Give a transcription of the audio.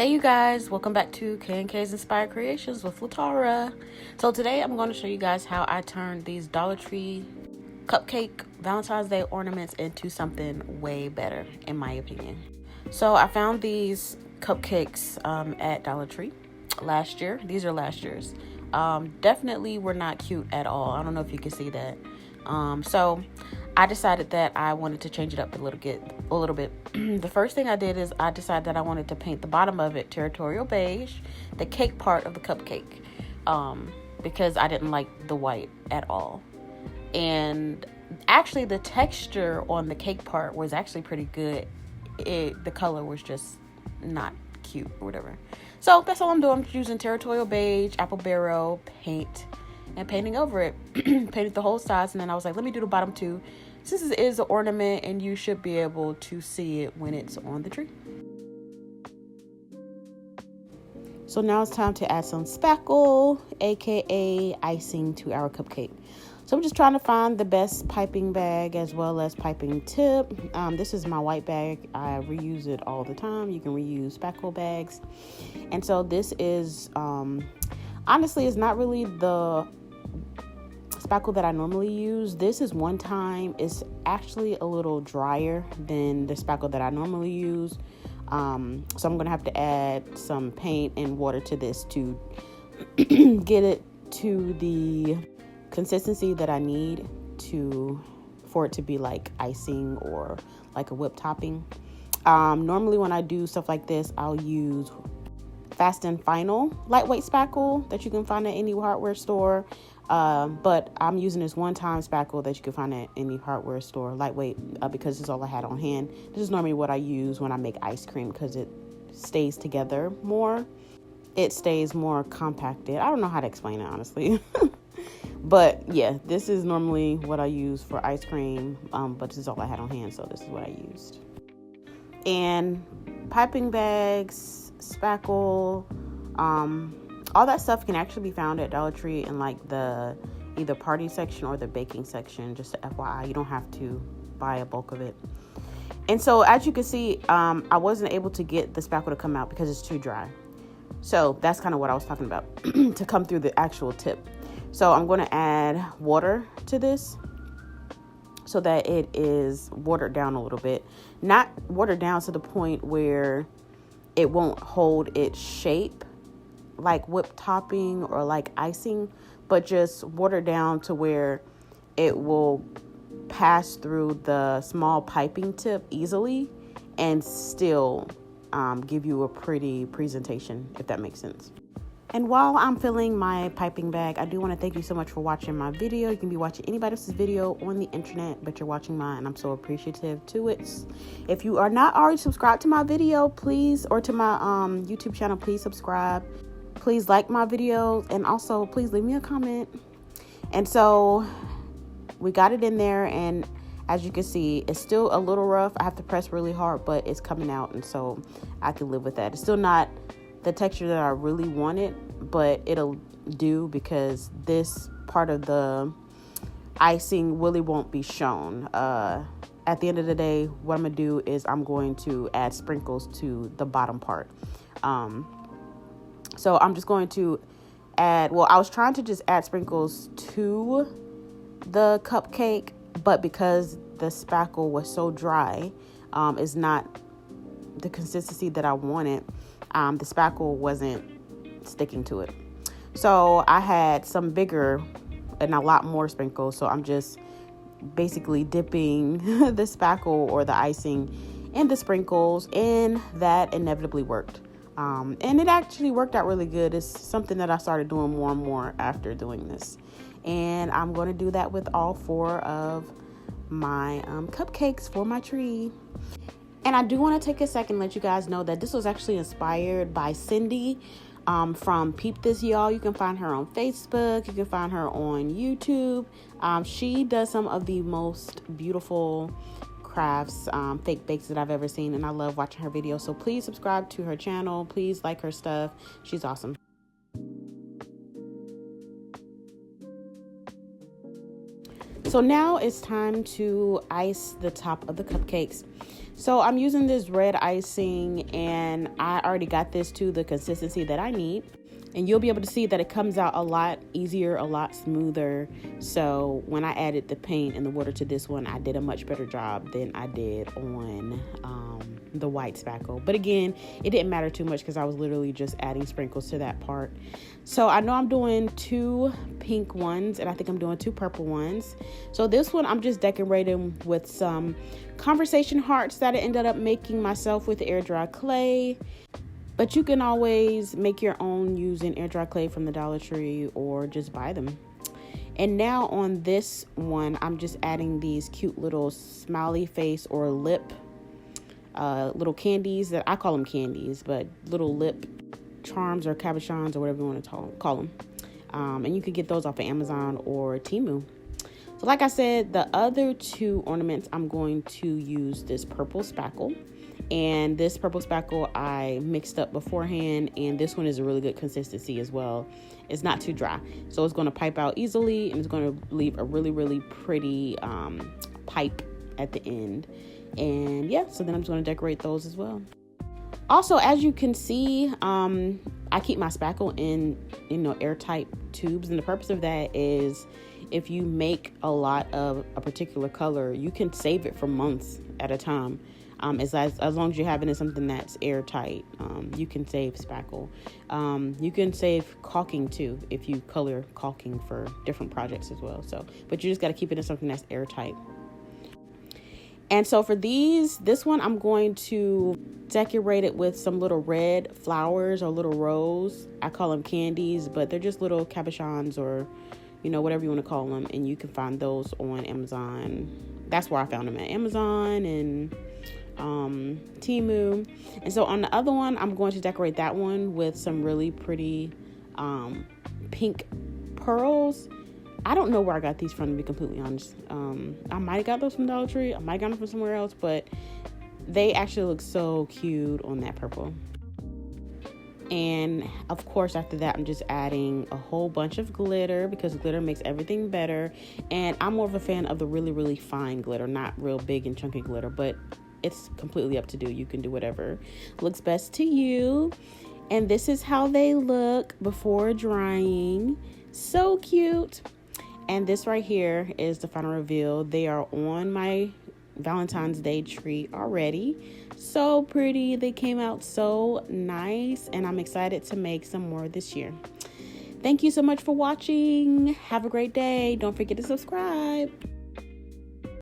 Hey you guys, welcome back to K&K's Inspired Creations with Latara. So today I'm going to show you guys how I turned these Dollar Tree Cupcake Valentine's Day ornaments into something way better, in my opinion. So I found these cupcakes at Dollar Tree last year. These are last year's. Definitely were not cute at all. I don't know if you can see that. So I decided that I wanted to change it up a little bit. The first thing I did is I decided that I wanted to paint the bottom of it territorial beige, the cake part of the cupcake, because I didn't like the white at all. And actually the texture on the cake part was actually pretty good. The color was just not cute or whatever. So that's all I'm doing. I'm just using territorial beige, apple barrel paint, and painting over it. Painted the whole sides, and then I was like, let me do the bottom too, since it is an ornament and you should be able to see it when it's on the tree. So now it's time to add some spackle, aka icing, to our cupcake. So I'm just trying to find the best piping bag as well as piping tip. This is my white bag. I reuse it all the time. You can reuse spackle bags. And so this is, honestly, it's not really the spackle that I normally use. This is one time. It's actually a little drier than the spackle that I normally use. So I'm going to have to add some paint and water to this to get it to the consistency that I need for it to be like icing or like a whipped topping. Normally when I do stuff like this, I'll use Fast and Final lightweight spackle that you can find at any hardware store. But I'm using this one-time spackle that you can find at any hardware store, lightweight, because it's all I had on hand. This is normally what I use when I make ice cream because it stays together more. It stays more compacted. I don't know how to explain it, honestly. But yeah, this is normally what I use for ice cream, but this is all I had on hand, so this is what I used. And piping bags, spackle, all that stuff can actually be found at Dollar Tree in like the either party section or the baking section. Just FYI, you don't have to buy a bulk of it. And so as you can see, I wasn't able to get the spackle to come out because it's too dry. So that's kind of what I was talking about, to come through the actual tip. So I'm going to add water to this so that it is watered down a little bit. Not watered down to the point where it won't hold its shape like whipped topping or like icing, but just watered down to where it will pass through the small piping tip easily and still give you a pretty presentation, if that makes sense. And while I'm filling my piping bag, I do want to thank you so much for watching my video. You can be watching anybody else's video on the internet, but you're watching mine, and I'm so appreciative to it. If you are not already subscribed to my video, please, or to my YouTube channel, please subscribe. Please like my videos, and also please leave me a comment. And so we got it in there, and as you can see, it's still a little rough. I have to press really hard, but it's coming out, and so I can live with that. It's still not the texture that I really wanted, but it'll do because this part of the icing really won't be shown. At the end of the day, what I'm gonna do is I'm going to add sprinkles to the bottom part. So I'm just going to add, well, I was trying to just add sprinkles to the cupcake, but because the spackle was so dry, is not the consistency that I wanted, the spackle wasn't sticking to it. So I had some bigger and a lot more sprinkles. So I'm just basically dipping the spackle or the icing in the sprinkles, and that inevitably worked. And it actually worked out really good. It's something that I started doing more and more after doing this. And I'm going to do that with all 4 of my cupcakes for my tree. And I do want to take a second and let you guys know that this was actually inspired by Cindy from Peep This Y'all. You can find her on Facebook. You can find her on YouTube. She does some of the most beautiful crafts, fake bakes that I've ever seen, and I love watching her videos. So please subscribe to her channel. Please like her stuff. She's awesome. So now it's time to ice the top of the cupcakes. So I'm using this red icing and I already got this to the consistency that I need. And you'll be able to see that it comes out a lot easier, a lot smoother. So when I added the paint and the water to this one, I did a much better job than I did on the white spackle. But again, it didn't matter too much because I was literally just adding sprinkles to that part. So I know I'm doing 2 pink ones, and I think I'm doing 2 purple ones. So this one I'm just decorating with some conversation hearts that I ended up making myself with air dry clay. But you can always make your own using air dry clay from the Dollar Tree or just buy them. And now on this one, I'm just adding these cute little smiley face or lip little candies that I call them candies, but little lip charms or cabochons or whatever you want to call them. And you can get those off of Amazon or Temu. So like I said, the other 2 ornaments, I'm going to use this purple spackle. And this purple spackle I mixed up beforehand, and this one is a really good consistency as well. It's not too dry, so it's going to pipe out easily, and it's going to leave a really, really pretty pipe at the end. And yeah, so then I'm just going to decorate those as well. Also, as you can see, I keep my spackle in airtight tubes, and the purpose of that is if you make a lot of a particular color, you can save it for months at a time. As long as you have it in something that's airtight, you can save spackle. You can save caulking too if you color caulking for different projects as well. But you just got to keep it in something that's airtight. And so for this one, I'm going to decorate it with some little red flowers or little rose. I call them candies, but they're just little cabochons or whatever you want to call them. And you can find those on Amazon. That's where I found them, at Amazon and Temu. And so on the other one, I'm going to decorate that one with some really pretty pink pearls. I don't know where I got these from, to be completely honest. I might have got those from Dollar Tree, I might have got them from somewhere else, but they actually look so cute on that purple. And of course, after that, I'm just adding a whole bunch of glitter because glitter makes everything better. And I'm more of a fan of the really, really fine glitter, not real big and chunky glitter, but it's completely up to you. You can do whatever looks best to you. And this is how they look before drying. So cute. And this right here is the final reveal. They are on my Valentine's Day tree already. So pretty. They came out so nice, and I'm excited to make some more this year. Thank you so much for watching. Have a great day. Don't forget to subscribe.